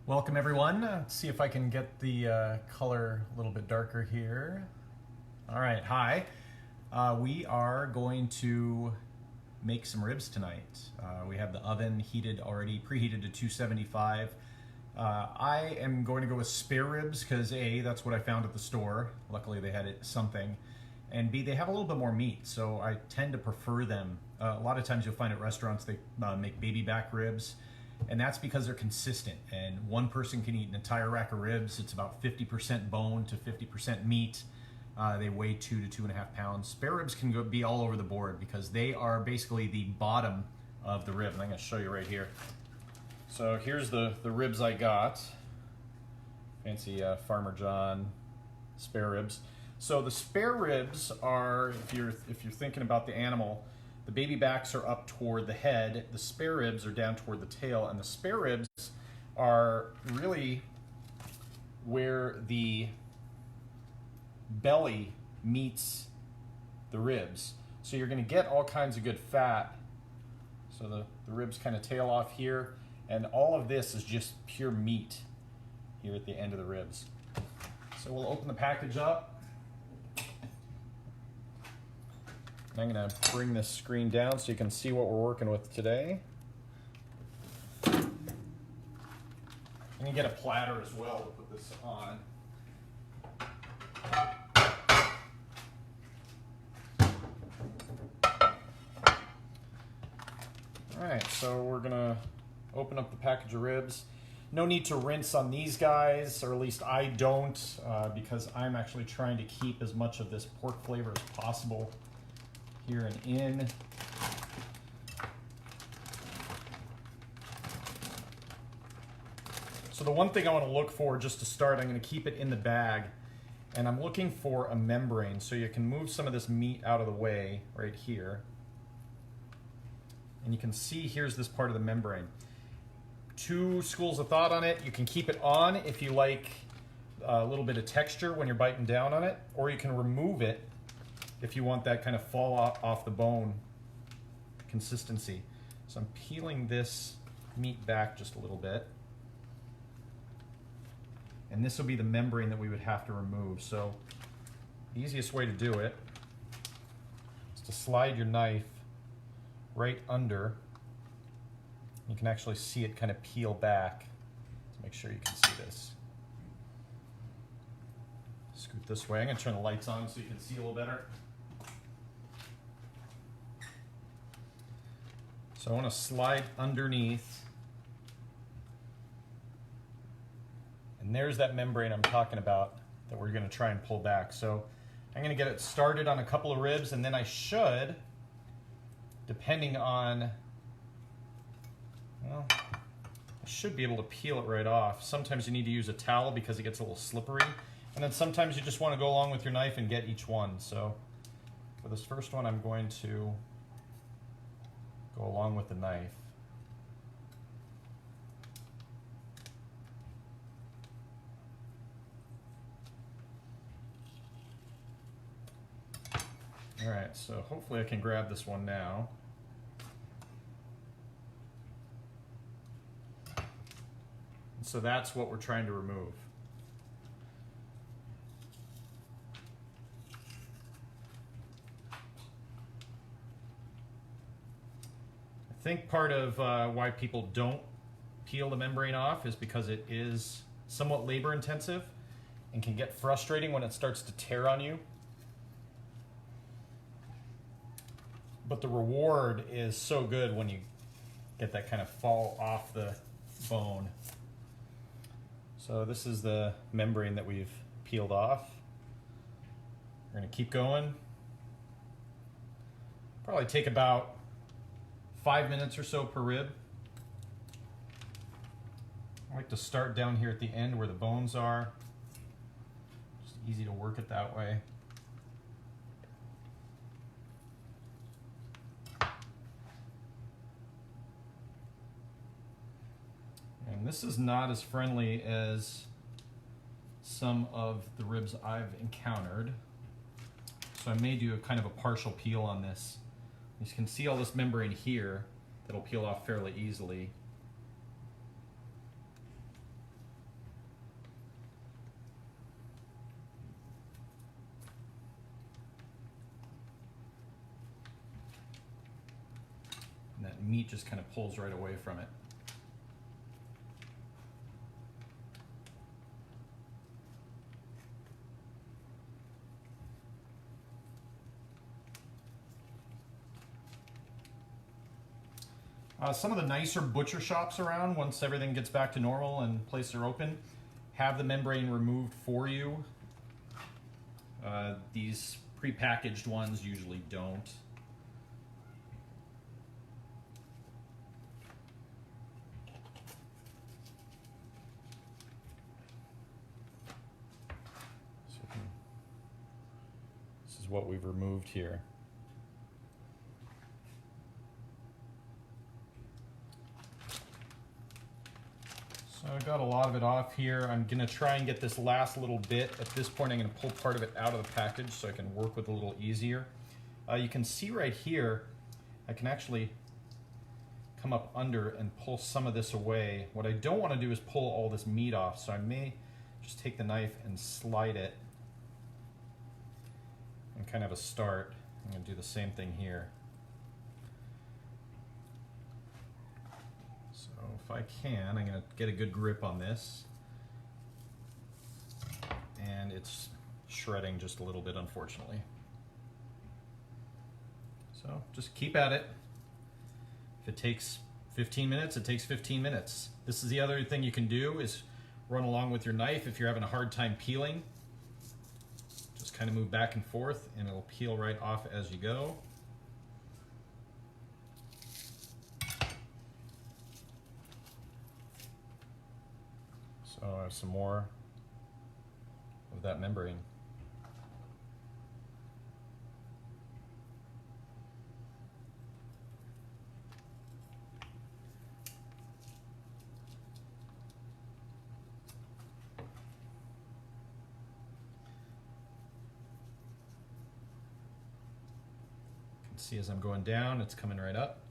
Welcome everyone. Let's see if I can get the color a little bit darker here. All right, hi. We are going to make some ribs tonight. We have the oven heated already, preheated to 275. I am going to go with spare ribs because A, that's what I found at the store. Luckily they had something. And B, they have a little bit more meat, so I tend to prefer them. A lot of times you'll find at restaurants they make baby back ribs, and that's because they're consistent. And one person can eat an entire rack of ribs. It's about 50% bone to 50% meat. They weigh 2 to 2.5 pounds. Spare ribs can be all over the board because they are basically the bottom of the rib. And I'm going to show you right here. So here's the ribs I got. Fancy Farmer John spare ribs. So the spare ribs are, if you're thinking about the animal, the baby backs are up toward the head, the spare ribs are down toward the tail, and the spare ribs are really where the belly meets the ribs. So you're going to get all kinds of good fat. So the ribs kind of tail off here, and all of this is just pure meat here at the end of the ribs. So we'll open the package up. I'm going to bring this screen down so you can see what we're working with today. I'm going to get a platter as well to put this on. Alright, so we're going to open up the package of ribs. No need to rinse on these guys, or at least I don't, because I'm actually trying to keep as much of this pork flavor as possible here and in. So the one thing I want to look for just to start, I'm going to keep it in the bag, and I'm looking for a membrane so you can move some of this meat out of the way right here. And you can see here's this part of the membrane. Two schools of thought on it. You can keep it on if you like a little bit of texture when you're biting down on it, or you can remove it if you want that kind of fall off the bone consistency. So I'm peeling this meat back just a little bit. And this will be the membrane that we would have to remove. So the easiest way to do it is to slide your knife right under. You can actually see it kind of peel back. So make sure you can see this. Scoot this way. I'm going to turn the lights on so you can see a little better. So I want to slide underneath. And there's that membrane I'm talking about that we're going to try and pull back. So I'm going to get it started on a couple of ribs, and then I should, depending on, well, I should be able to peel it right off. Sometimes you need to use a towel because it gets a little slippery. And then sometimes you just want to go along with your knife and get each one. So for this first one, I'm going to go along with the knife. All right, so hopefully I can grab this one now. And so that's what we're trying to remove. I think part of why people don't peel the membrane off is because it is somewhat labor intensive and can get frustrating when it starts to tear on you. But the reward is so good when you get that kind of fall off the bone. So this is the membrane that we've peeled off. We're going to keep going. Probably take about 5 minutes or so per rib. I like to start down here at the end where the bones are. Just easy to work it that way. And this is not as friendly as some of the ribs I've encountered. So I may do a kind of a partial peel on this. You can see all this membrane here that'll peel off fairly easily. meat just kind of pulls right away from it. Some of the nicer butcher shops around, once everything gets back to normal and places are open, have the membrane removed for you. These prepackaged ones usually don't. So this is what we've removed here. So I got a lot of it off here. I'm gonna try and get this last little bit. At this point, I'm gonna pull part of it out of the package so I can work with it a little easier. You can see right here, I can actually come up under and pull some of this away. What I don't wanna do is pull all this meat off, so I may just take the knife and slide it and kind of a start. I'm gonna do the same thing here. If I can, I'm going to get a good grip on this. And it's shredding just a little bit, unfortunately. So just keep at it. If it takes 15 minutes, it takes 15 minutes. This is the other thing you can do is run along with your knife if you're having a hard time peeling. Just kind of move back and forth and it'll peel right off as you go. So I have some more of that membrane. You can see as I'm going down, it's coming right up.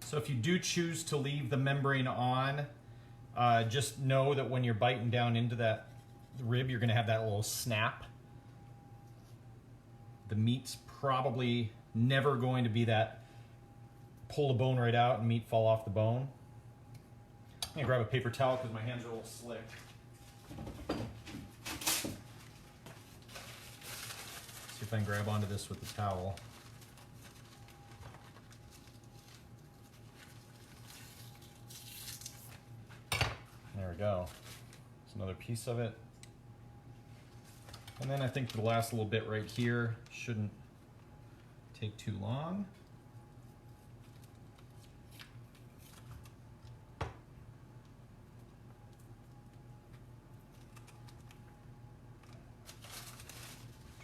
So if you do choose to leave the membrane on, just know that when you're biting down into that rib, you're gonna have that little snap. The meat's probably never going to be that pull the bone right out and meat fall off the bone. I'm gonna grab a paper towel because my hands are a little slick. See if I can grab onto this with the towel. There we go. There's another piece of it. And then I think the last little bit right here shouldn't take too long.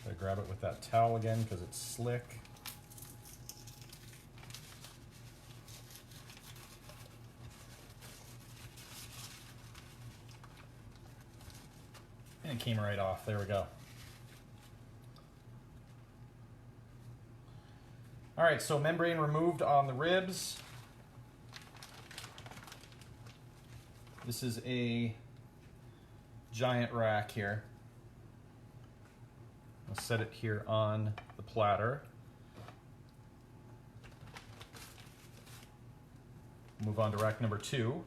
Try to grab it with that towel again because it's slick. And it came right off. There we go. All right, so membrane removed on the ribs. This is a giant rack here. I'll set it here on the platter. Move on to rack number 2.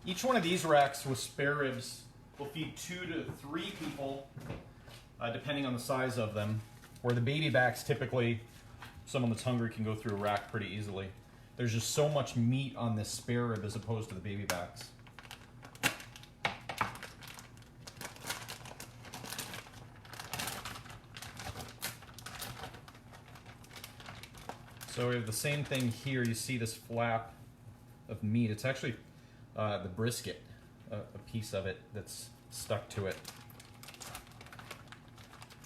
Each one of these racks with spare ribs will feed 2 to 3 people, depending on the size of them. Where the baby backs, typically, someone that's hungry can go through a rack pretty easily. There's just so much meat on this spare rib as opposed to the baby backs. So we have the same thing here. You see this flap of meat. It's actually the brisket, a piece of it that's stuck to it.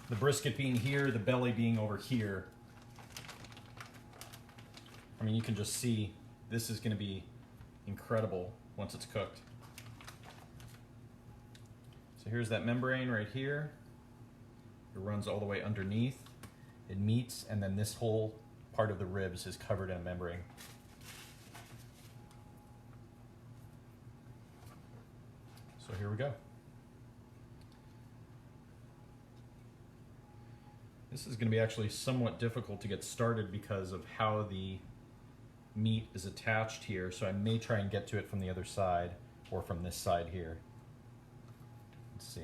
The brisket being here, the belly being over here. I mean, you can just see this is going to be incredible once it's cooked. So here's that membrane right here. It runs all the way underneath. It meets, and then this whole part of the ribs is covered in a membrane. So here we go. This is going to be actually somewhat difficult to get started because of how the meat is attached here, so I may try and get to it from the other side or from this side here. Let's see.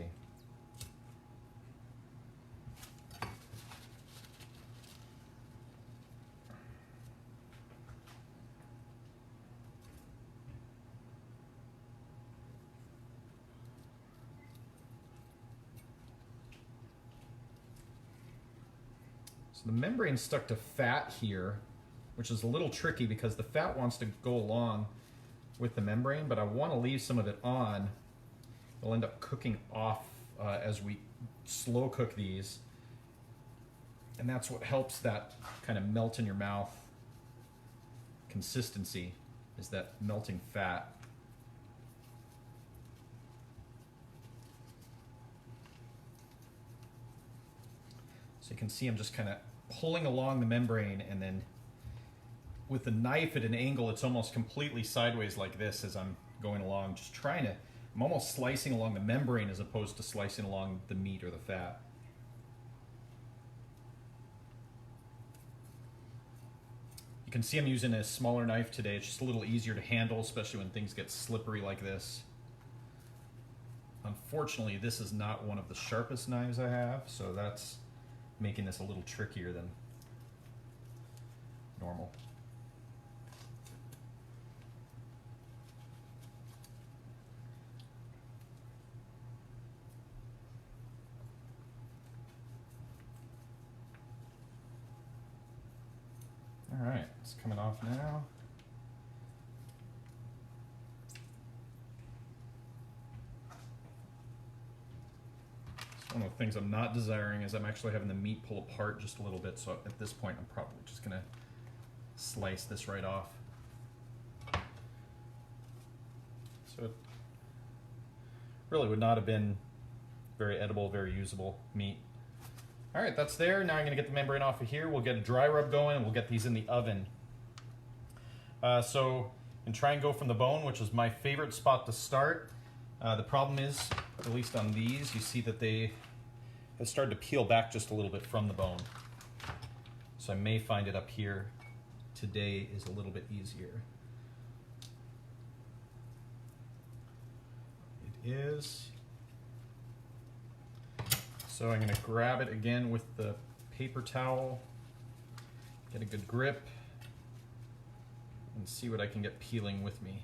So the membrane's stuck to fat here, which is a little tricky because the fat wants to go along with the membrane, but I want to leave some of it on. It'll end up cooking off as we slow cook these. And that's what helps that kind of melt in your mouth consistency, is that melting fat. So you can see I'm just kind of pulling along the membrane, and then with the knife at an angle, it's almost completely sideways like this as I'm going along, just trying to, I'm almost slicing along the membrane as opposed to slicing along the meat or the fat. You can see I'm using a smaller knife today. It's just a little easier to handle, especially when things get slippery like this. Unfortunately, this is not one of the sharpest knives I have, so that's making this a little trickier than normal. All right, it's coming off now. One of the things I'm not desiring is I'm actually having the meat pull apart just a little bit, so at this point I'm probably just going to slice this right off. So it really would not have been very edible, very usable meat. All right, that's there. Now I'm going to get the membrane off of here. We'll get a dry rub going, and we'll get these in the oven. And try and go from the bone, which is my favorite spot to start. The problem is, at least on these, you see that they have started to peel back just a little bit from the bone. So I may find it up here today is a little bit easier. It is. So I'm going to grab it again with the paper towel, get a good grip, and see what I can get peeling with me.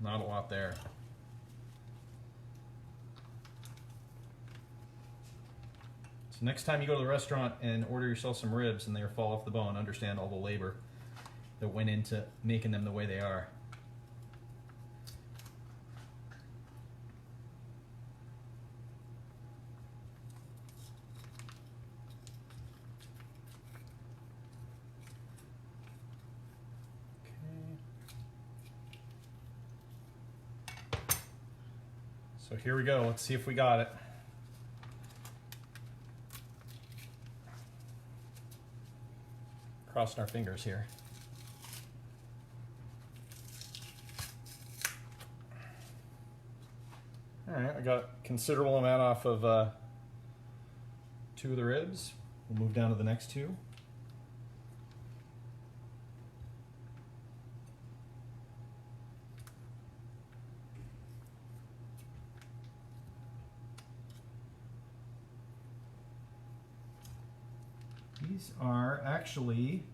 Not a lot there. So next time you go to the restaurant and order yourself some ribs and they fall off the bone, understand all the labor that went into making them the way they are. So here we go. Let's see if we got it. Crossing our fingers here. All right, I got a considerable amount off of 2 of the ribs. We'll move down to the next 2. These are actually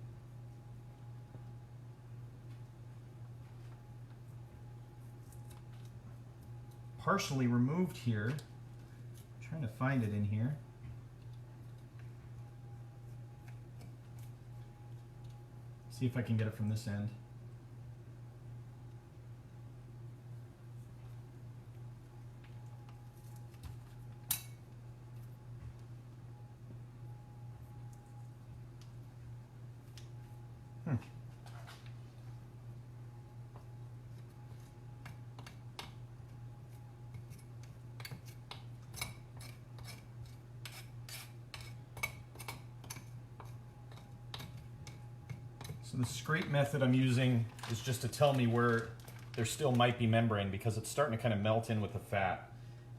partially removed here. I'm trying to find it in here. See if I can get it from this end. So the scrape method I'm using is just to tell me where there still might be membrane, because it's starting to kind of melt in with the fat.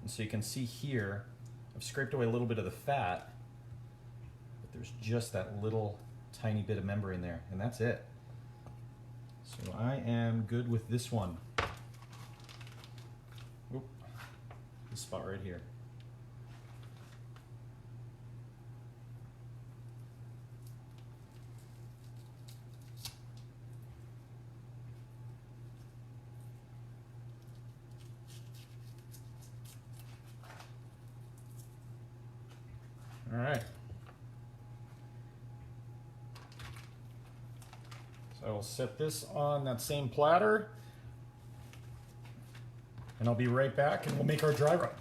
And so you can see here, I've scraped away a little bit of the fat, but there's just that little tiny bit of membrane there, and that's it. So I am good with this one. Oop, this spot right here. All right. So I will set this on that same platter, and I'll be right back and we'll make our dry rub.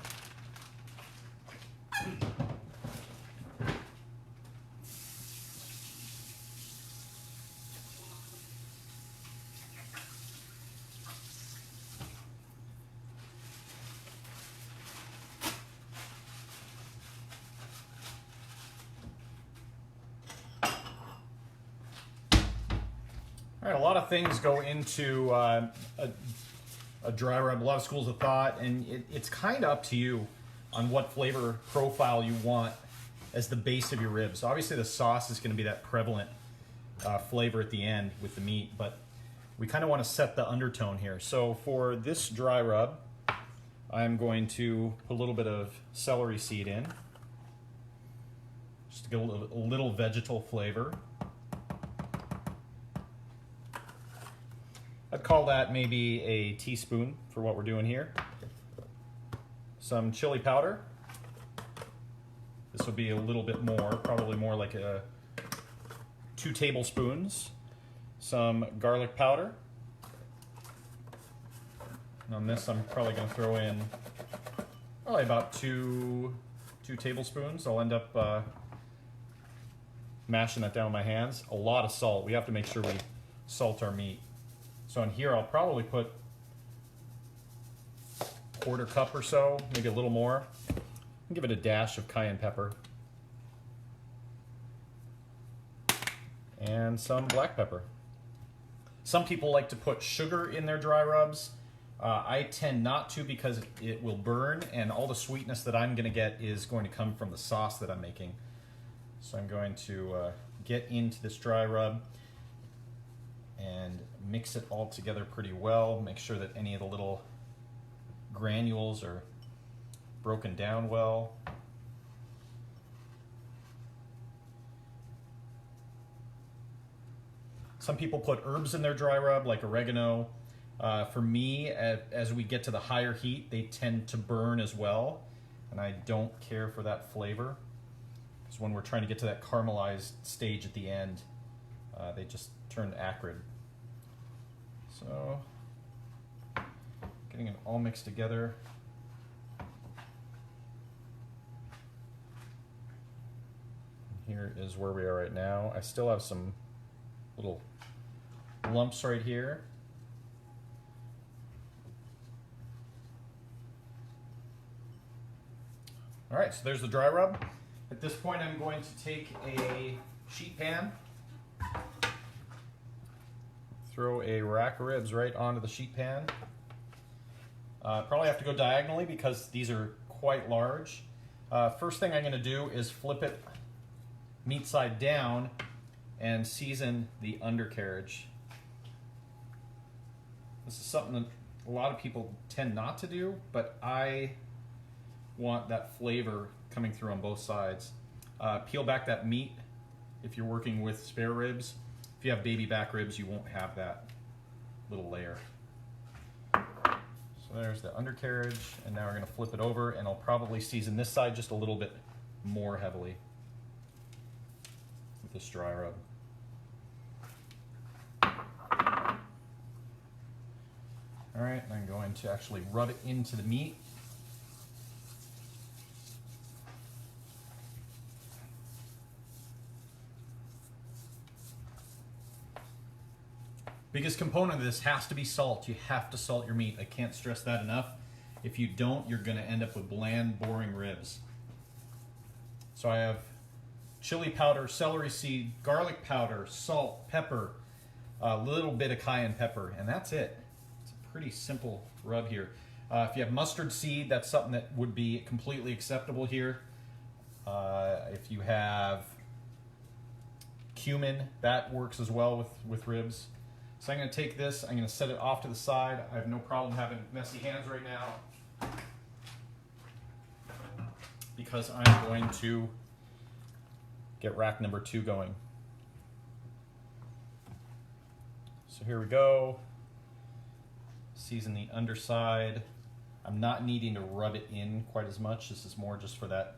All right, a lot of things go into a dry rub, a lot of schools of thought, and it's kind of up to you on what flavor profile you want as the base of your ribs. Obviously the sauce is going to be that prevalent flavor at the end with the meat, but we kind of want to set the undertone here. So for this dry rub, I'm going to put a little bit of celery seed in, just to get a little vegetal flavor. I'd call that maybe a teaspoon for what we're doing here. Some chili powder. This will be a little bit more, probably more like 2 tablespoons. Some garlic powder. And on this, I'm probably going to throw in probably about two tablespoons. I'll end up mashing that down with my hands. A lot of salt. We have to make sure we salt our meat. So in here, I'll probably put a 1/4 cup or so, maybe a little more. And give it a dash of cayenne pepper. And some black pepper. Some people like to put sugar in their dry rubs. I tend not to, because it will burn, and all the sweetness that I'm going to get is going to come from the sauce that I'm making. So I'm going to get into this dry rub and mix it all together pretty well. Make sure that any of the little granules are broken down well. Some people put herbs in their dry rub, like oregano. For me, as we get to the higher heat, they tend to burn as well, and I don't care for that flavor, because when we're trying to get to that caramelized stage at the end, they just turn acrid. So, getting it all mixed together. Here is where we are right now. I still have some little lumps right here. All right, so there's the dry rub. At this point, I'm going to take a sheet pan, throw a rack of ribs right onto the sheet pan. Probably have to go diagonally because these are quite large. First thing I'm going to do is flip it meat side down and season the undercarriage. This is something that a lot of people tend not to do, but I want that flavor coming through on both sides. Peel back that meat if you're working with spare ribs. If you have baby back ribs, you won't have that little layer. So there's the undercarriage, and now we're going to flip it over, and I'll probably season this side just a little bit more heavily with this dry rub. All right, and I'm going to actually rub it into the meat. Biggest component of this has to be salt. You have to salt your meat. I can't stress that enough. If you don't, you're going to end up with bland, boring ribs. So I have chili powder, celery seed, garlic powder, salt, pepper, a little bit of cayenne pepper, and that's it. It's a pretty simple rub here. If you have mustard seed, that's something that would be completely acceptable here. If you have cumin, that works as well with ribs. So I'm going to take this, I'm going to set it off to the side. I have no problem having messy hands right now because I'm going to get rack number 2 going. So here we go. Season the underside. I'm not needing to rub it in quite as much. This is more just for that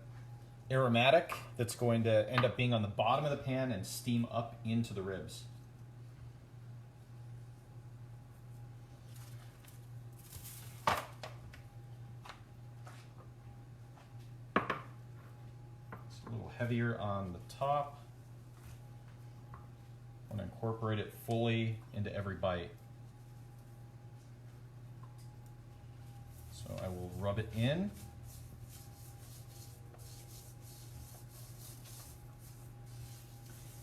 aromatic that's going to end up being on the bottom of the pan and steam up into the ribs. It's a little heavier on the top. I want to incorporate it fully into every bite. So I will rub it in.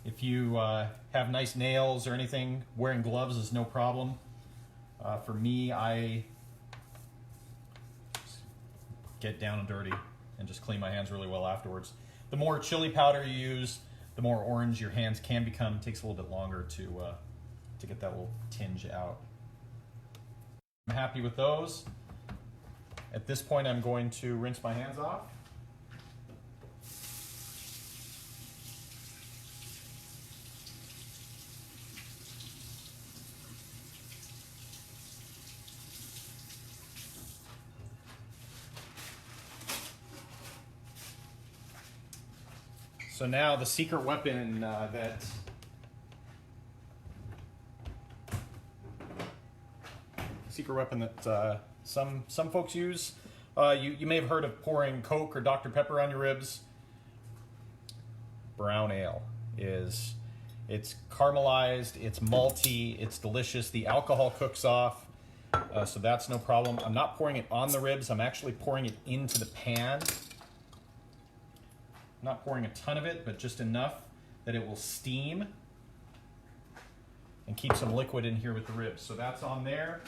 If you have nice nails or anything, wearing gloves is no problem. For me, I get down and dirty and just clean my hands really well afterwards. The more chili powder you use, the more orange your hands can become. It takes a little bit longer to get that little tinge out. I'm happy with those. At this point, I'm going to rinse my hands off. So now the secret weapon that some folks use. You may have heard of pouring Coke or Dr. Pepper on your ribs. Brown ale it's caramelized, it's malty, it's delicious. The alcohol cooks off, so that's no problem. I'm not pouring it on the ribs. I'm actually pouring it into the pan. Not pouring a ton of it, but just enough that it will steam and keep some liquid in here with the ribs. So that's on there.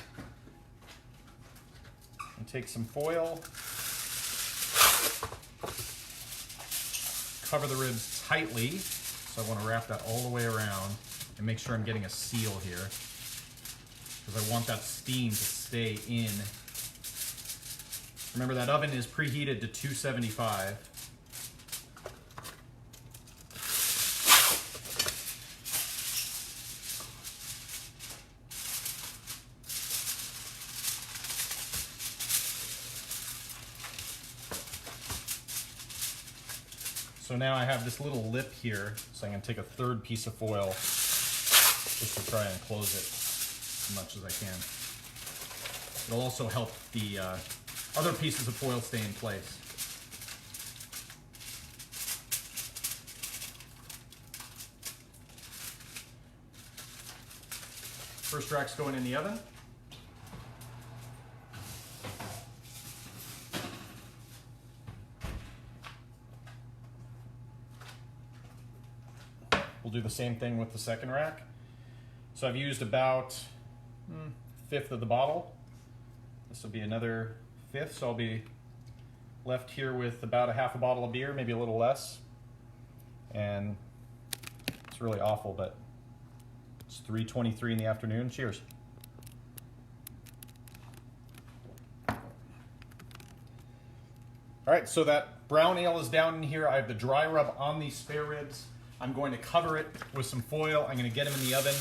And take some foil, cover the ribs tightly. So I want to wrap that all the way around and make sure I'm getting a seal here, because I want that steam to stay in. Remember, that oven is preheated to 275. So now I have this little lip here, so I'm going to take a third piece of foil just to try and close it as much as I can. It'll also help the other pieces of foil stay in place. First rack's going in the oven. We'll do the same thing with the second rack. So I've used about a fifth of the bottle. This will be another fifth, so I'll be left here with about a half a bottle of beer, maybe a little less. And it's really awful, but it's 3:23 in the afternoon. Cheers. All right, so that brown ale is down in here. I have the dry rub on these spare ribs. I'm going to cover it with some foil. I'm going to get them in the oven.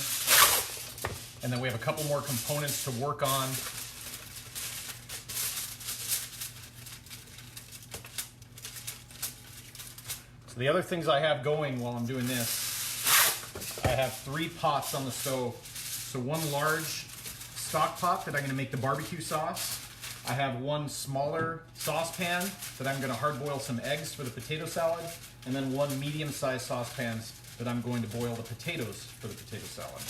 And then we have a couple more components to work on. So the other things I have going while I'm doing this, I have 3 pots on the stove. So one large stock pot that I'm going to make the barbecue sauce. I have one smaller saucepan that I'm going to hard boil some eggs for the potato salad. And then one medium-sized saucepan that I'm going to boil the potatoes for the potato salad.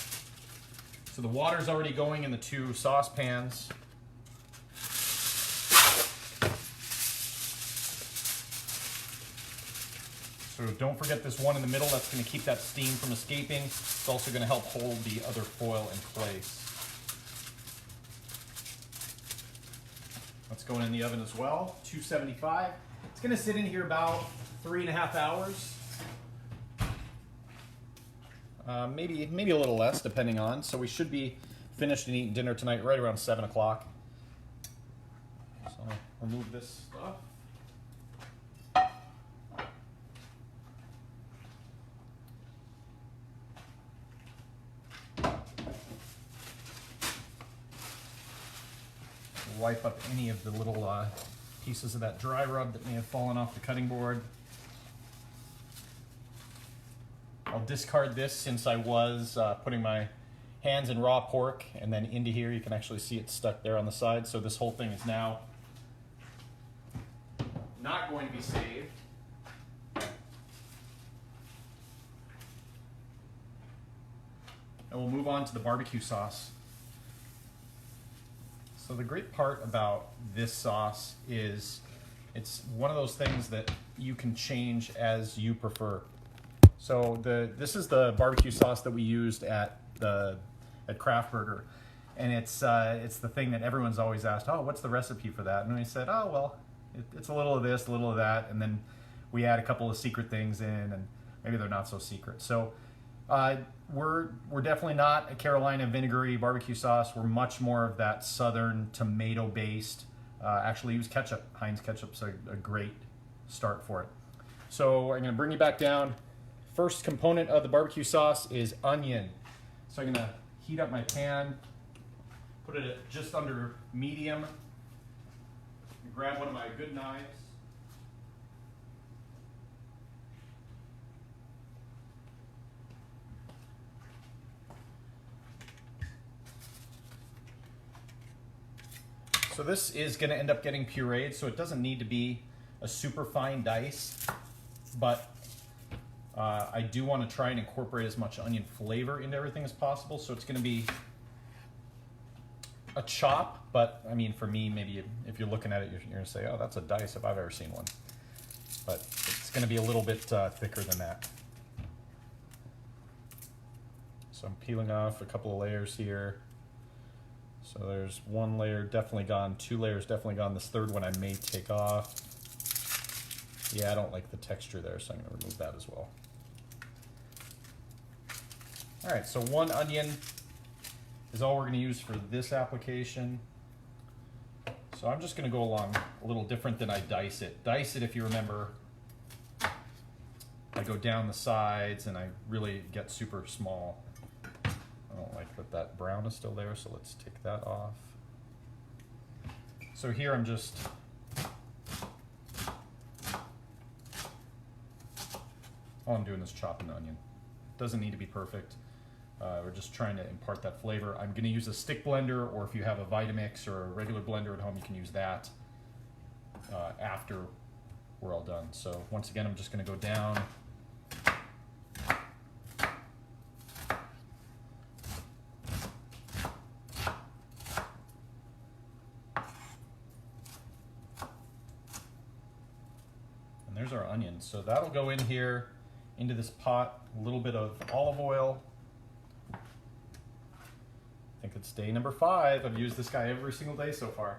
So the water's already going in the 2 saucepans. So So don't forget this one in the middle. That's going to keep that steam from escaping. It's also going to help hold the other foil in place. That's going in the oven as well, 275. It's going to sit in here about 3.5 hours. Maybe a little less, depending on. So we should be finished and eating dinner tonight right around 7 o'clock. So I'll remove this stuff. Wipe up any of the little pieces of that dry rub that may have fallen off the cutting board. I'll discard this since I was putting my hands in raw pork and then into here. You can actually see it stuck there on the side. So this whole thing is now not going to be saved. And we'll move on to the barbecue sauce. So the great part about this sauce is it's one of those things that you can change as you prefer. So this is the barbecue sauce that we used at Kraft Burger, and it's the thing that everyone's always asked, oh, what's the recipe for that? And we said, oh, well, it's a little of this, a little of that, and then we add a couple of secret things in, and maybe they're not so secret. So we're definitely not a Carolina vinegary barbecue sauce. We're much more of that southern tomato-based. Actually use ketchup. Heinz ketchup's a great start for it. So I'm going to bring you back down. First component of the barbecue sauce is onion. So I'm going to heat up my pan, put it at just under medium, grab one of my good knives. So this is going to end up getting pureed, so it doesn't need to be a super fine dice, but I do want to try and incorporate as much onion flavor into everything as possible. So it's going to be a chop, but I mean, for me, maybe if you're looking at it, you're going to say, oh, that's a dice if I've ever seen one. But it's going to be a little bit thicker than that. So I'm peeling off a couple of layers here. So there's one layer definitely gone, 2 layers definitely gone. This third one I may take off. Yeah, I don't like the texture there, so I'm going to remove that as well. All right, so 1 onion is all we're going to use for this application. So I'm just going to go along a little different than I dice it. Dice it, if you remember, I go down the sides and I really get super small. I don't like that brown is still there, so let's take that off. So here I'm just all I'm doing is chopping the onion. Doesn't need to be perfect. We're just trying to impart that flavor. I'm going to use a stick blender, or if you have a Vitamix or a regular blender at home, you can use that after we're all done. So once again, I'm just going to go down. And there's our onions. So that'll go in here into this pot, a little bit of olive oil. I think it's day number 5. I've used this guy every single day so far.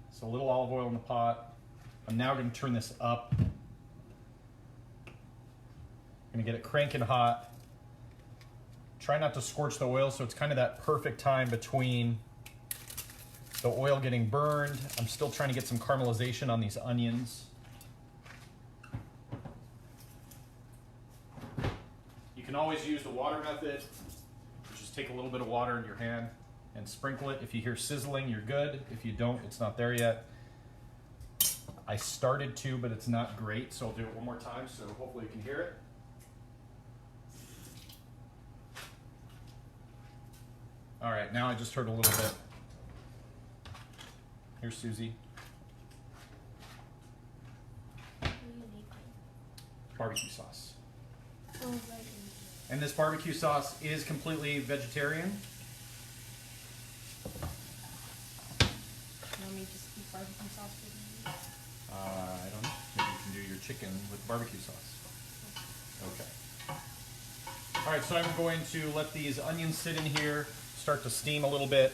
So a little olive oil in the pot. I'm now going to turn this up. I'm going to get it cranking hot. Try not to scorch the oil, so it's kind of that perfect time between the oil getting burned. I'm still trying to get some caramelization on these onions. You can always use the water method. Just take a little bit of water in your hand and sprinkle it. If you hear sizzling, you're good. If you don't, it's not there yet. I started to, but it's not great, so I'll do it one more time, so hopefully you can hear it. All right, now I just heard a little bit. Here's Susie. Barbecue sauce. Oh, right. And this barbecue sauce is completely vegetarian. You want me to just eat barbecue sauce with you? I don't know. Maybe you can do your chicken with barbecue sauce. Okay. All right, so I'm going to let these onions sit in here, start to steam a little bit.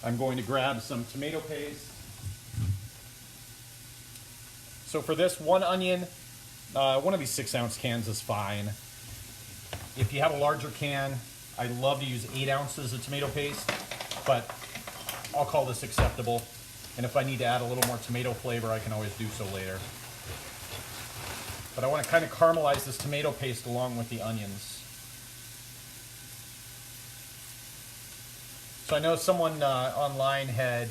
I'm going to grab some tomato paste. So for this, one onion, one of these 6-ounce cans is fine. If you have a larger can, I love to use 8 ounces of tomato paste, but I'll call this acceptable. And if I need to add a little more tomato flavor, I can always do so later. But I want to kind of caramelize this tomato paste along with the onions. So I know someone online had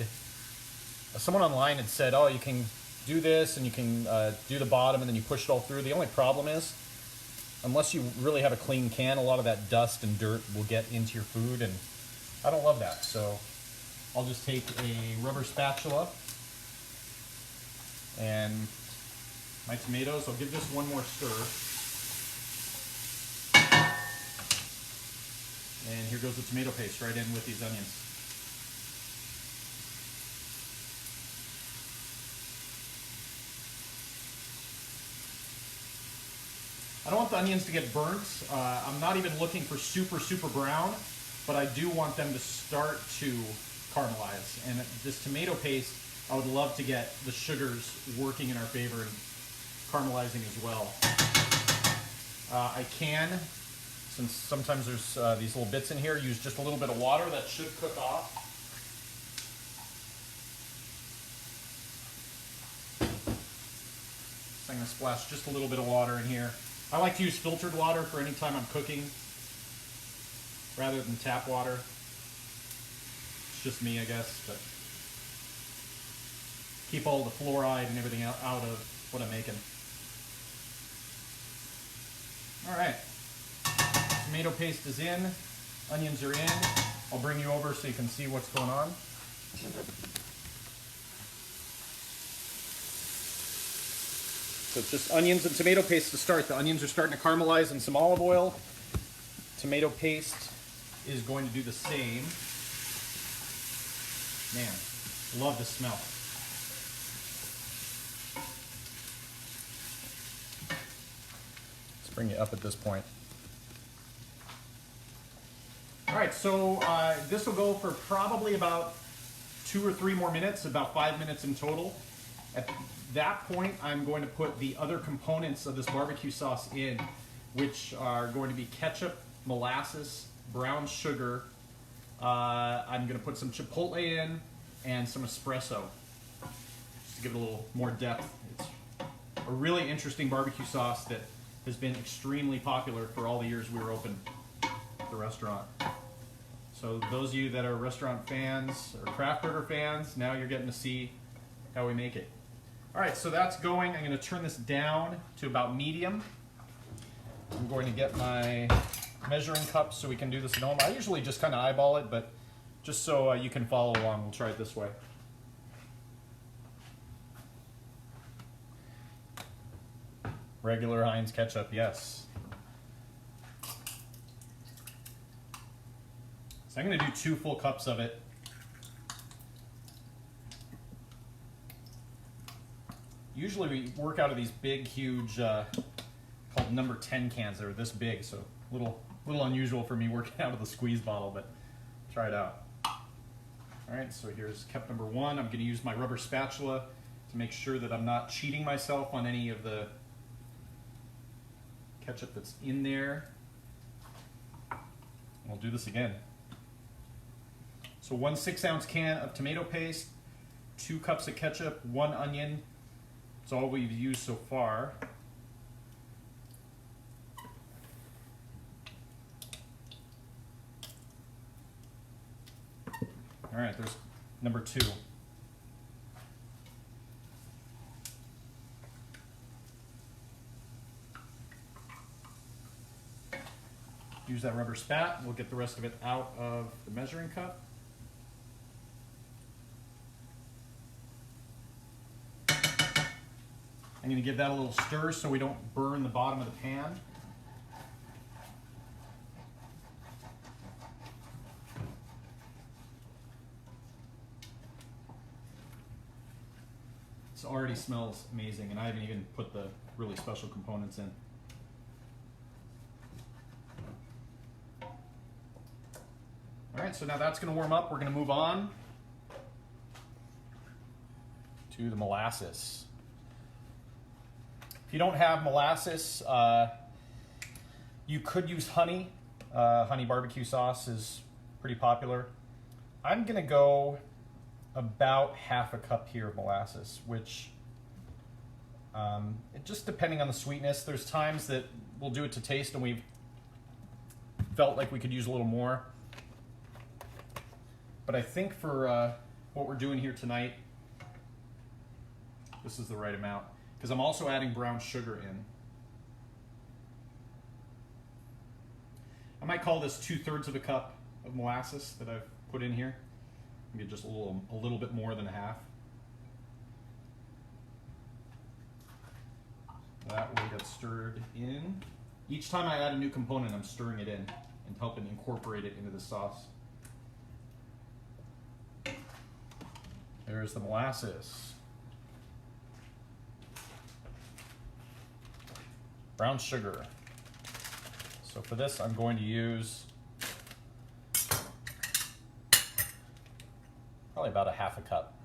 said, oh, you can do this and you can do the bottom and then you push it all through. The only problem is, unless you really have a clean can, a lot of that dust and dirt will get into your food, and I don't love that. So I'll just take a rubber spatula and my tomatoes. I'll give this one more stir. And here goes the tomato paste right in with these onions. I don't want the onions to get burnt. I'm not even looking for super, super brown, but I do want them to start to caramelize. And this tomato paste, I would love to get the sugars working in our favor and caramelizing as well. I can, since sometimes there's these little bits in here, use just a little bit of water. That should cook off. So I'm going to splash just a little bit of water in here. I like to use filtered water for any time I'm cooking rather than tap water. It's just me, I guess, but keep all the fluoride and everything out of what I'm making. All right, tomato paste is in, onions are in. I'll bring you over so you can see what's going on. So it's just onions and tomato paste to start. The onions are starting to caramelize in some olive oil. Tomato paste is going to do the same. Man, love the smell. Let's bring it up at this point. All right, so this will go for probably about 2 or 3 more minutes, about 5 minutes in total. At that point, I'm going to put the other components of this barbecue sauce in, which are going to be ketchup, molasses, brown sugar. I'm going to put some chipotle in and some espresso, just to give it a little more depth. It's a really interesting barbecue sauce that has been extremely popular for all the years we were open at the restaurant. So those of you that are restaurant fans or craft burger fans, now you're getting to see how we make it. All right, so that's going. I'm going to turn this down to about medium. I'm going to get my measuring cup so we can do this at home. I usually just kind of eyeball it, but just so you can follow along, we'll try it this way. Regular Heinz ketchup, yes. So I'm going to do 2 full cups of it. Usually we work out of these big, huge, called number 10 cans that are this big, so a little unusual for me working out of the squeeze bottle, but try it out. All right, so here's cup number 1. I'm going to use my rubber spatula to make sure that I'm not cheating myself on any of the ketchup that's in there. We'll do this again. So 1 6-ounce can of tomato paste, 2 cups of ketchup, 1 onion. That's all we've used so far. All right, there's number 2. Use that rubber spat. We'll get the rest of it out of the measuring cup. I'm going to give that a little stir so we don't burn the bottom of the pan. This already smells amazing, and I haven't even put the really special components in. All right, so now that's gonna warm up. We're gonna move on to the molasses. If you don't have molasses, you could use honey. Honey barbecue sauce is pretty popular. I'm gonna go about half a cup here of molasses, which just depending on the sweetness, there's times that we'll do it to taste and we've felt like we could use a little more. But I think for what we're doing here tonight, this is the right amount, because I'm also adding brown sugar in. I might call this 2/3 of a cup of molasses that I've put in here. Maybe just a little bit more than a half. That will get stirred in. Each time I add a new component, I'm stirring it in and helping incorporate it into the sauce. There's the molasses. Brown sugar. So for this, I'm going to use probably about a half a cup.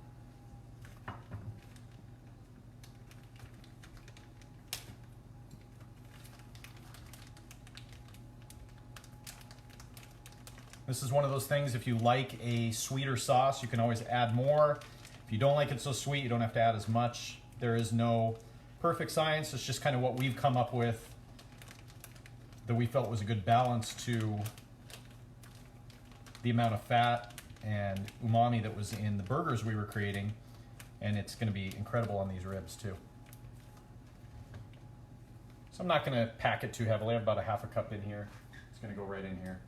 This is one of those things, if you like a sweeter sauce, you can always add more. If you don't like it so sweet, you don't have to add as much. There is no perfect science. It's just kind of what we've come up with that we felt was a good balance to the amount of fat and umami that was in the burgers we were creating. And it's going to be incredible on these ribs too. So I'm not going to pack it too heavily. I have about a half a cup in here. It's going to go right in here.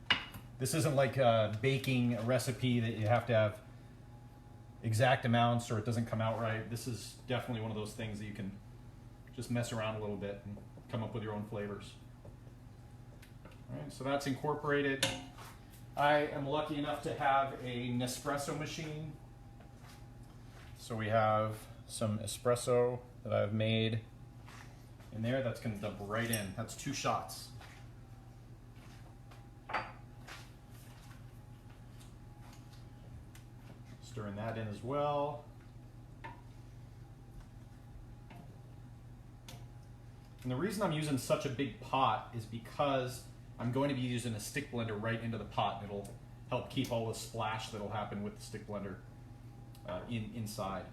This isn't like baking a recipe that you have to have exact amounts or it doesn't come out right. This is definitely one of those things that you can just mess around a little bit and come up with your own flavors. All right, so that's incorporated. I am lucky enough to have a Nespresso machine. So we have some espresso that I've made in there. That's going to dump right in. That's 2 shots. Stirring that in as well. And the reason I'm using such a big pot is because I'm going to be using a stick blender right into the pot, and it'll help keep all the splash that'll happen with the stick blender inside.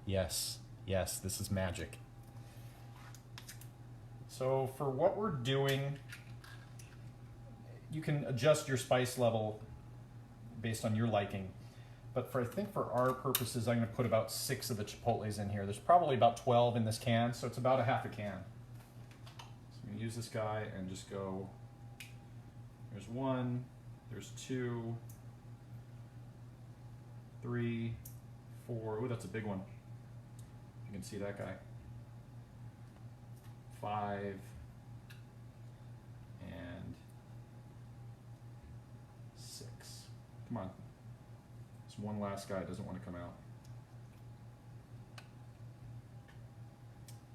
Yes, yes, this is magic. So for what we're doing, you can adjust your spice level based on your liking. But I think for our purposes, I'm going to put about 6 of the chipotles in here. There's probably about 12 in this can, so it's about a half a can. So I'm going to use this guy and just go, there's 1, there's 2, 3, 4, ooh, that's a big one. You can see that guy. 5, and 6. Come on. This one last guy doesn't want to come out.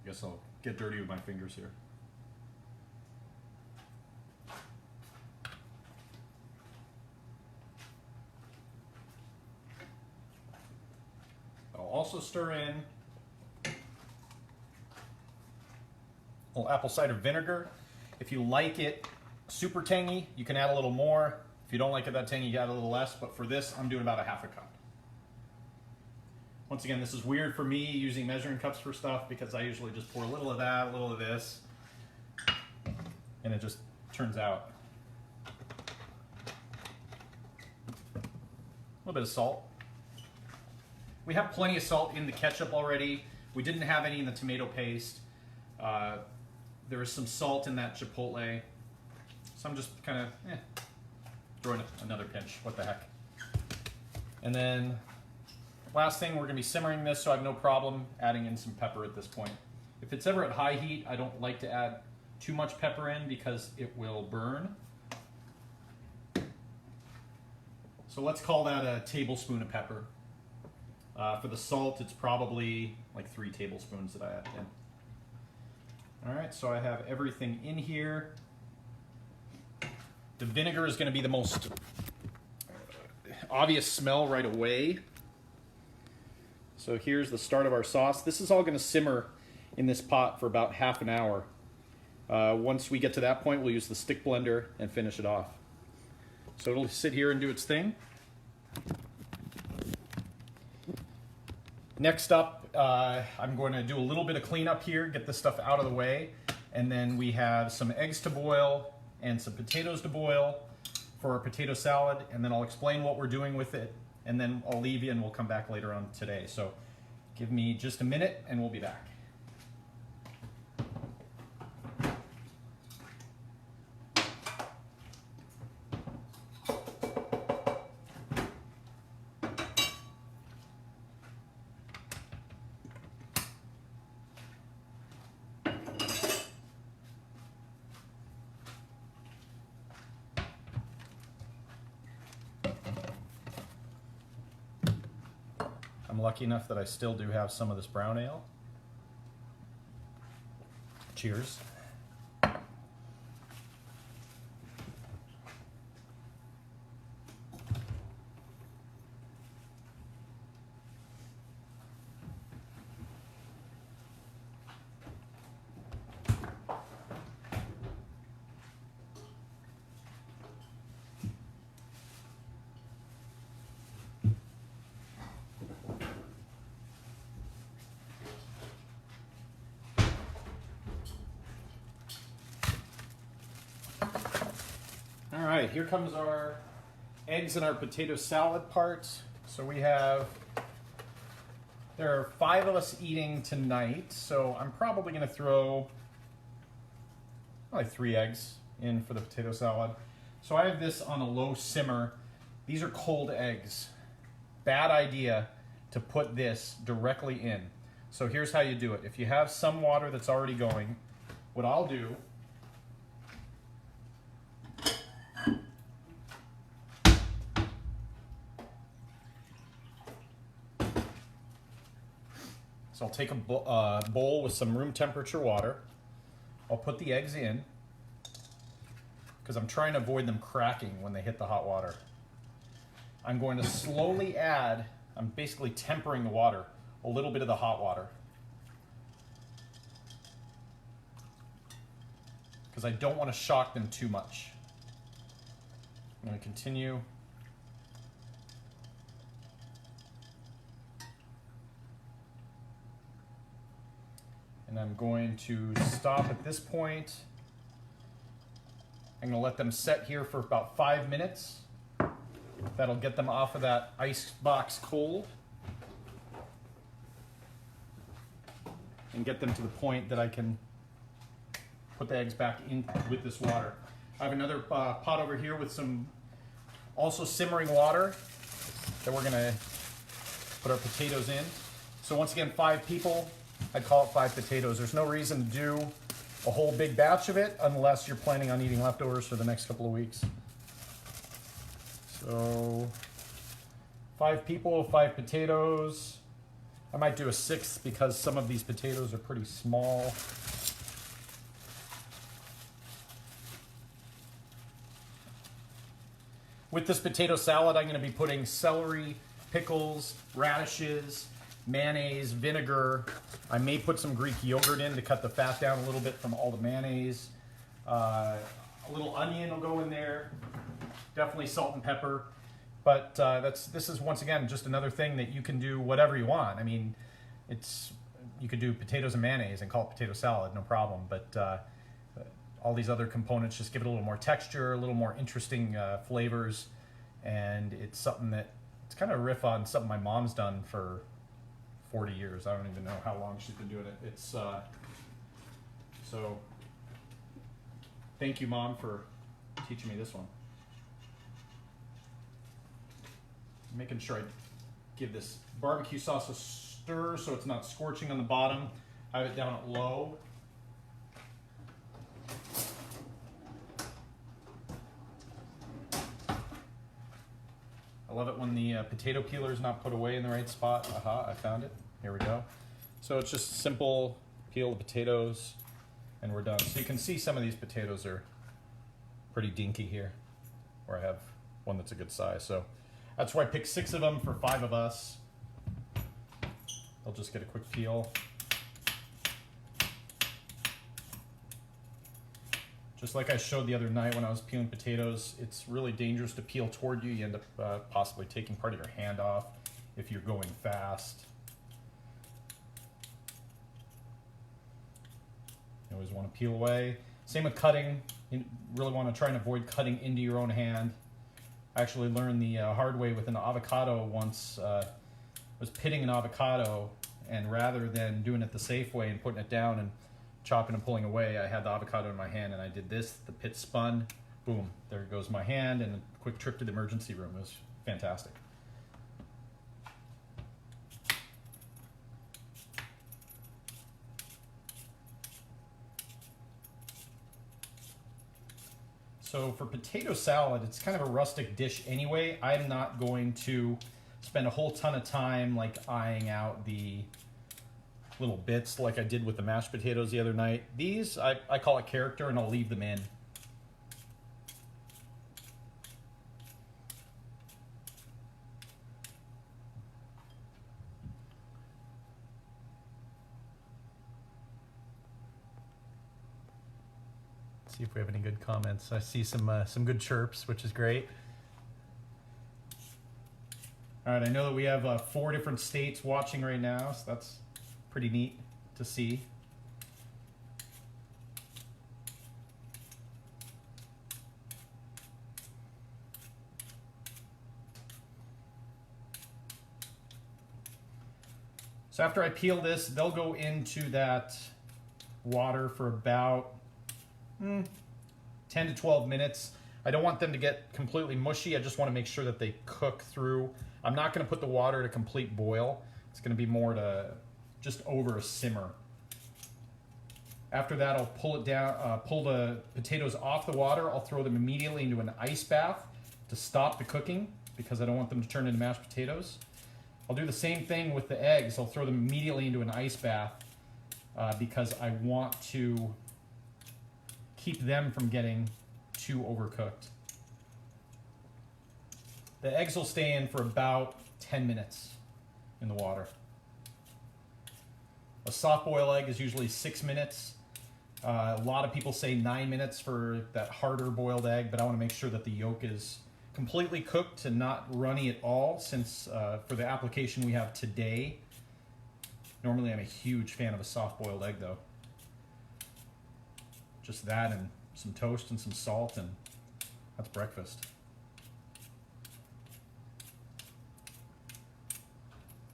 I guess I'll get dirty with my fingers here. I'll also stir in a little apple cider vinegar. If you like it super tangy, you can add a little more. If you don't like it that tangy, you add a little less. But for this, I'm doing about a half a cup. Once again, this is weird for me using measuring cups for stuff because I usually just pour a little of that, a little of this, and it just turns out. A little bit of salt. We have plenty of salt in the ketchup already. We didn't have any in the tomato paste. There is some salt in that chipotle. So I'm just kind of throwing another pinch. What the heck. And then last thing, we're going to be simmering this, so I have no problem adding in some pepper at this point. If it's ever at high heat, I don't like to add too much pepper in because it will burn. So let's call that a tablespoon of pepper. For the salt, it's probably like 3 tablespoons that I add in. All right, so I have everything in here. The vinegar is going to be the most obvious smell right away. So here's the start of our sauce. This is all going to simmer in this pot for about half an hour. Once we get to that point, we'll use the stick blender and finish it off. So it'll sit here and do its thing. Next up, I'm going to do a little bit of cleanup here, get this stuff out of the way, and then we have some eggs to boil and some potatoes to boil for our potato salad, and then I'll explain what we're doing with it, and then I'll leave you and we'll come back later on today. So give me just a minute and we'll be back. I'm lucky enough that I still do have some of this brown ale. Cheers. All right, here comes our eggs and our potato salad part. So there are 5 of us eating tonight, so I'm probably gonna throw like 3 eggs in for the potato salad. So I have this on a low simmer. These are cold eggs. Bad idea to put this directly in. So here's how you do it. If you have some water that's already going, what I'll do I'll take a bowl with some room temperature water. I'll put the eggs in because I'm trying to avoid them cracking when they hit the hot water. I'm going to slowly add, I'm basically tempering the water, a little bit of the hot water. Because I don't want to shock them too much. I'm going to continue. And I'm going to stop at this point. I'm going to let them set here for about 5 minutes. That'll get them off of that ice box cold. And get them to the point that I can put the eggs back in with this water. I have another pot over here with some also simmering water that we're going to put our potatoes in. So once again, 5 people. I'd call it 5 potatoes. There's no reason to do a whole big batch of it unless you're planning on eating leftovers for the next couple of weeks. So 5 people, 5 potatoes. I might do a 6th because some of these potatoes are pretty small. With this potato salad, I'm going to be putting celery, pickles, radishes, mayonnaise, vinegar. I may put some Greek yogurt in to cut the fat down a little bit from all the mayonnaise. A little onion will go in there. Definitely salt and pepper. But this is once again just another thing that you can do whatever you want. I mean, you could do potatoes and mayonnaise and call it potato salad, no problem. But all these other components just give it a little more texture, a little more interesting flavors, and it's something that it's kind of a riff on something my mom's done for 40 years. I don't even know how long she's been doing it. It's so thank you, Mom, for teaching me this one. Making sure I give this barbecue sauce a stir so it's not scorching on the bottom. I have it down at low. I love it when the potato peeler is not put away in the right spot. Aha, I found it. Here we go. So it's just simple, peel the potatoes, and we're done. So you can see some of these potatoes are pretty dinky here, where I have one that's a good size. So that's why I picked 6 of them for 5 of us. They'll just get a quick peel. Just like I showed the other night when I was peeling potatoes, it's really dangerous to peel toward you. You end up possibly taking part of your hand off if you're going fast. You always want to peel away. Same with cutting. You really want to try and avoid cutting into your own hand. I actually learned the hard way with an avocado once. I was pitting an avocado, and rather than doing it the safe way and putting it down and chopping and pulling away, I had the avocado in my hand and I did this. The pit spun, boom, there goes my hand, and a quick trip to the emergency room. It was fantastic. So for potato salad, it's kind of a rustic dish anyway. I'm not going to spend a whole ton of time like eyeing out the little bits like I did with the mashed potatoes the other night. These, I call it character, and I'll leave them in. Let's see if we have any good comments. I see some good chirps, which is great. All right, I know that we have 4 different states watching right now, so that's pretty neat to see. So after I peel this, they'll go into that water for about 10 to 12 minutes. I don't want them to get completely mushy. I just want to make sure that they cook through. I'm not going to put the water to complete boil. It's going to be more to just over a simmer. After that, I'll pull it down, pull the potatoes off the water. I'll throw them immediately into an ice bath to stop the cooking because I don't want them to turn into mashed potatoes. I'll do the same thing with the eggs. I'll throw them immediately into an ice bath because I want to keep them from getting too overcooked. The eggs will stay in for about 10 minutes in the water. A soft boil egg is usually 6 minutes. A lot of people say 9 minutes for that harder boiled egg, but I want to make sure that the yolk is completely cooked and not runny at all, since for the application we have today, normally I'm a huge fan of a soft boiled egg though. Just that and some toast and some salt, and that's breakfast.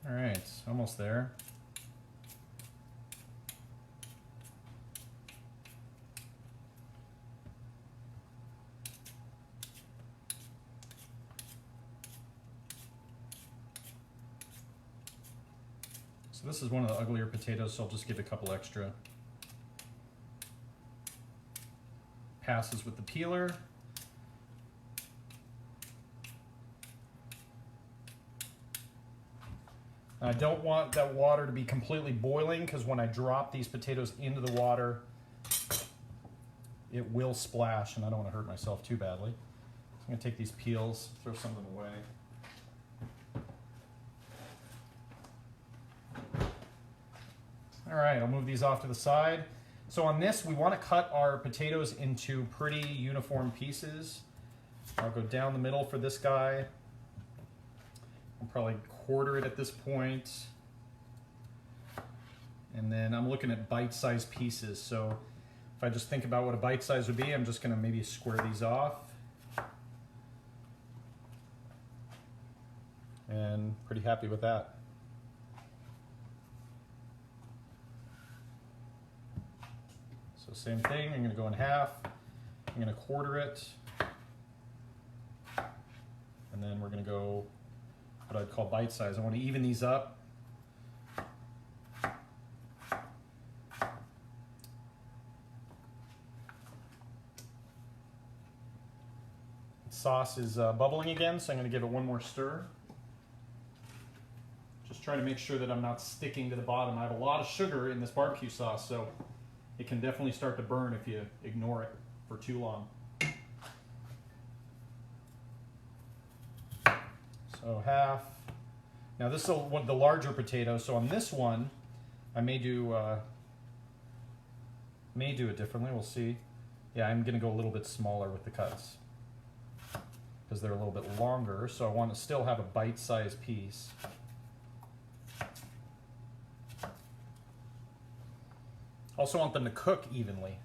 All right, almost there. So this is one of the uglier potatoes, so I'll just give a couple extra passes with the peeler. I don't want that water to be completely boiling, because when I drop these potatoes into the water, it will splash, and I don't want to hurt myself too badly. So I'm going to take these peels, throw some of them away. All right, I'll move these off to the side. So on this, we want to cut our potatoes into pretty uniform pieces. I'll go down the middle for this guy. I'll probably quarter it at this point. And then I'm looking at bite-sized pieces. So if I just think about what a bite size would be, I'm just going to maybe square these off. And pretty happy with that. So same thing, I'm going to go in half. I'm going to quarter it. And then we're going to go what I'd call bite size. I want to even these up. Sauce is bubbling again, so I'm going to give it one more stir. Just trying to make sure that I'm not sticking to the bottom. I have a lot of sugar in this barbecue sauce, so it can definitely start to burn if you ignore it for too long. So half. Now this is one of the larger potatoes, so on this one, I may do it differently, we'll see. Yeah, I'm gonna go a little bit smaller with the cuts because they're a little bit longer, so I want to still have a bite-sized piece. Also want them to cook evenly.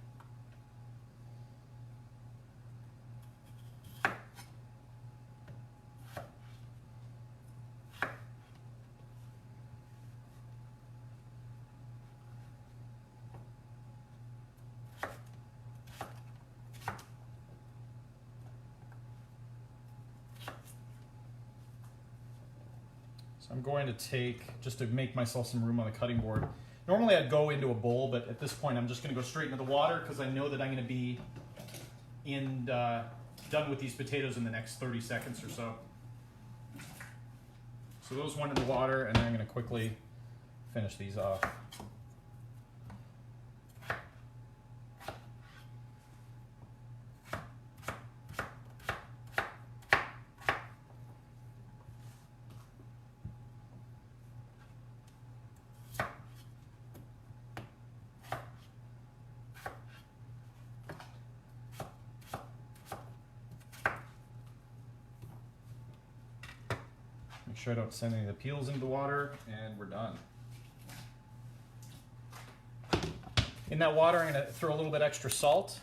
I'm going to take, just to make myself some room on the cutting board. Normally I'd go into a bowl, but at this point I'm just going to go straight into the water because I know that I'm going to be done with these potatoes in the next 30 seconds or so. So those went in the water, and then I'm going to quickly finish these off. Make sure I don't send any of the peels into the water, and we're done. In that water, I'm going to throw a little bit extra salt.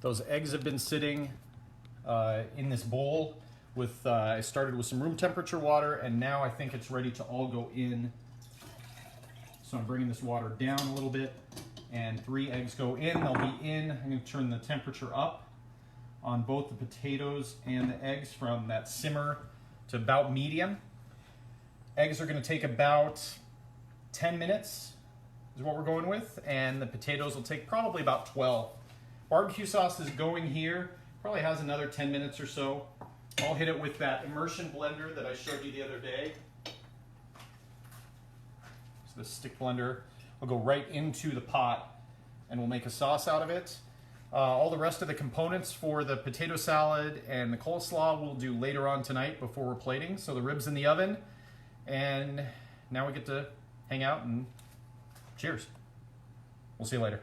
Those eggs have been sitting in this bowl with, I started with some room temperature water, and now I think it's ready to all go in. So I'm bringing this water down a little bit, and 3 eggs go in. They'll be in. I'm going to turn the temperature up on both the potatoes and the eggs from that simmer to about medium. Eggs are going to take about 10 minutes is what we're going with, and the potatoes will take probably about 12. Barbecue sauce is going here, probably has another 10 minutes or so. I'll hit it with that immersion blender that I showed you the other day. So the stick blender will go right into the pot, and we'll make a sauce out of it. All the rest of the components for the potato salad and the coleslaw we'll do later on tonight before we're plating. So the ribs in the oven, and now we get to hang out and cheers. We'll see you later.